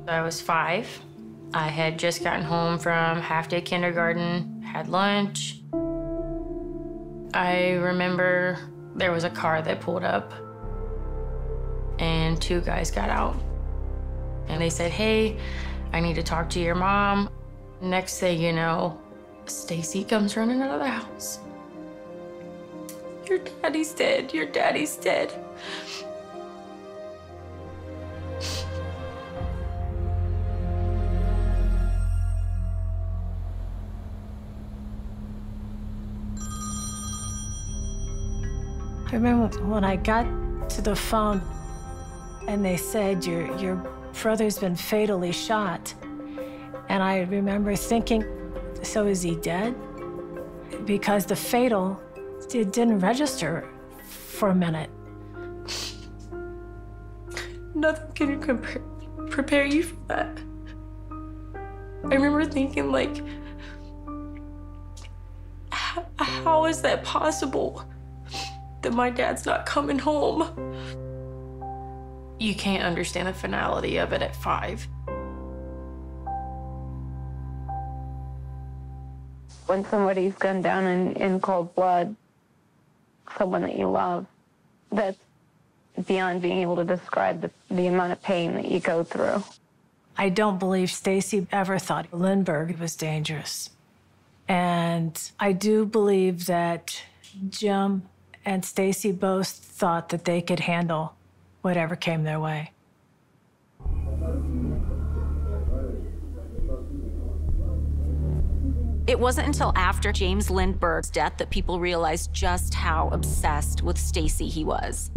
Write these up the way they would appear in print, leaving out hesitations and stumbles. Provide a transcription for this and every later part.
I was 5. I had just gotten home from half-day kindergarten, had lunch. I remember there was a car that pulled up, and 2 guys got out. And they said, "Hey, I need to talk to your mom." Next thing you know, Stacy comes running out of the house. "Your daddy's dead, your daddy's dead." I remember when I got to the phone and they said, your brother's been fatally shot. And I remember thinking, so is he dead? Because the fatal, it didn't register for a minute. Nothing can prepare you for that. I remember thinking, like, how is that possible? That my dad's not coming home. You can't understand the finality of it at 5. When somebody's gunned down in cold blood, someone that you love, that's beyond being able to describe the amount of pain that you go through. I don't believe Stacy ever thought Lindbergh was dangerous. And I do believe that Jim and Stacy both thought that they could handle whatever came their way. It wasn't until after James Lindbergh's death that people realized just how obsessed with Stacy he was.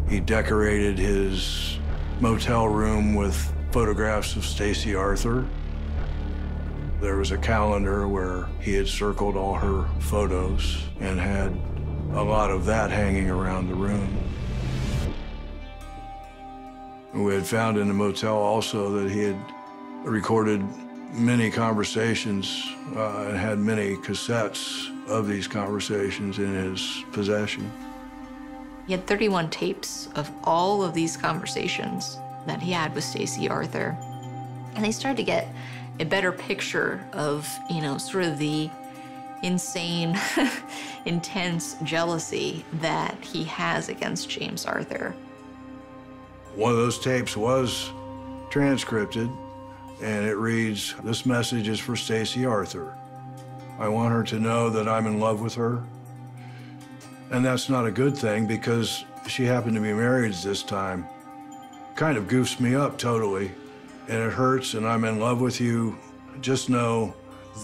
He decorated his motel room with photographs of Stacy Arthur. There was a calendar where he had circled all her photos and had a lot of that hanging around the room. We had found in the motel also that he had recorded many conversations and had many cassettes of these conversations in his possession. He had 31 tapes of all of these conversations that he had with Stacy Arthur. And they started to get a better picture of, you know, sort of the insane, intense jealousy that he has against James Arthur. One of those tapes was transcripted, and it reads, "This message is for Stacy Arthur. I want her to know that I'm in love with her." And that's not a good thing because she happened to be married at this time. Kind of goofs me up totally. And it hurts, and I'm in love with you. Just know,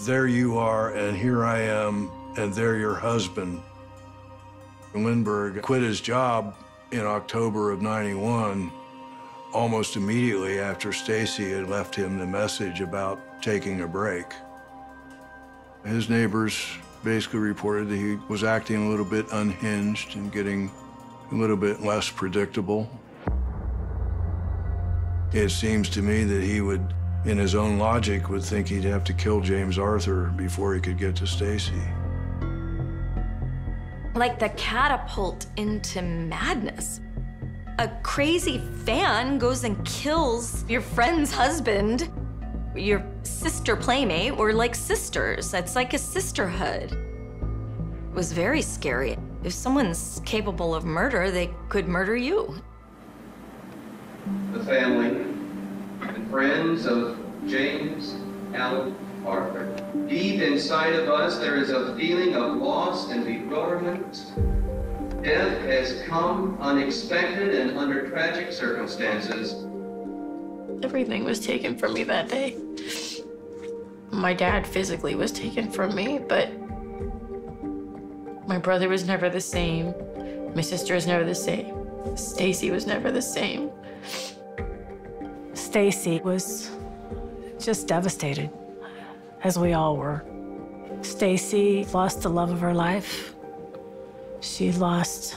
there you are, and here I am, and they're your husband. Lindbergh quit his job in October of '91, almost immediately after Stacy had left him the message about taking a break. His neighbors basically reported that he was acting a little bit unhinged and getting a little bit less predictable. It seems to me that he would, in his own logic, would think he'd have to kill James Arthur before he could get to Stacy. Like the catapult into madness. A crazy fan goes and kills your friend's husband, your sister playmate, or like sisters. It's like a sisterhood. It was very scary. If someone's capable of murder, they could murder you. The family and friends of James Allen Arthur. Deep inside of us, there is a feeling of loss and bewilderment. Death has come unexpected and under tragic circumstances. Everything was taken from me that day. My dad physically was taken from me, but my brother was never the same. My sister was never the same. Stacy was never the same. Stacy was just devastated, as we all were. Stacy lost the love of her life. She lost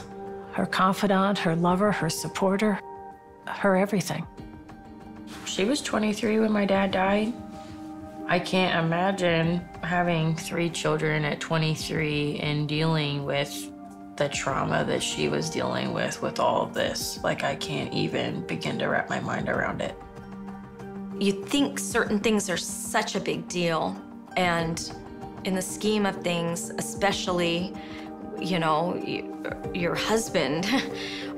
her confidant, her lover, her supporter, her everything. She was 23 when my dad died. I can't imagine having 3 children at 23 and dealing with the trauma that she was dealing with all of this. Like, I can't even begin to wrap my mind around it. You think certain things are such a big deal, and in the scheme of things, especially, you know, your husband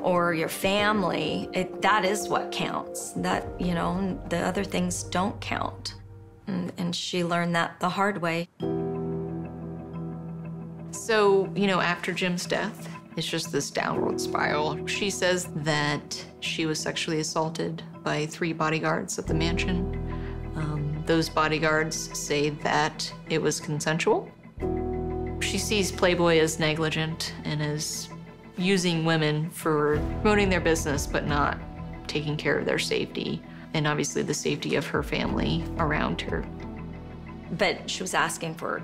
or your family, that is what counts. That, you know, the other things don't count. And she learned that the hard way. So, you know, after Jim's death, it's just this downward spiral. She says that she was sexually assaulted by 3 bodyguards at the mansion. Those bodyguards say that it was consensual. She sees Plejboj as negligent and as using women for promoting their business, but not taking care of their safety, and obviously the safety of her family around her. But she was asking for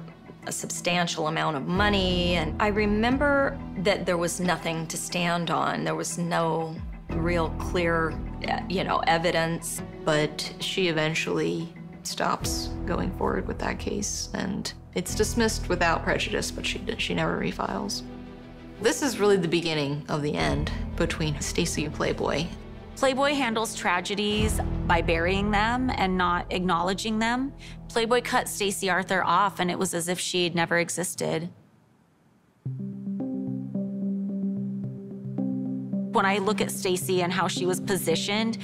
a substantial amount of money, and I remember that there was nothing to stand on. There was no real clear, you know, evidence. But she eventually stops going forward with that case, and it's dismissed without prejudice, but she never refiles. This is really the beginning of the end between Stacy and Plejboj. Plejboj handles tragedies by burying them and not acknowledging them. Plejboj cut Stacy Arthur off, and it was as if she'd never existed. When I look at Stacy and how she was positioned,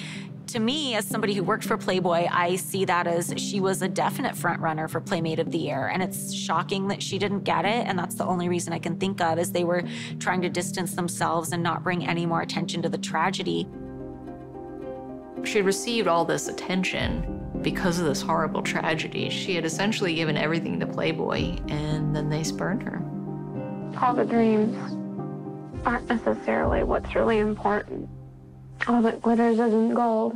to me, as somebody who worked for Plejboj, I see that as she was a definite front runner for Playmate of the Year. And it's shocking that she didn't get it. And that's the only reason I can think of, is they were trying to distance themselves and not bring any more attention to the tragedy. She had received all this attention because of this horrible tragedy. She had essentially given everything to Plejboj, and then they spurned her. All the dreams aren't necessarily what's really important. All that glitters isn't gold.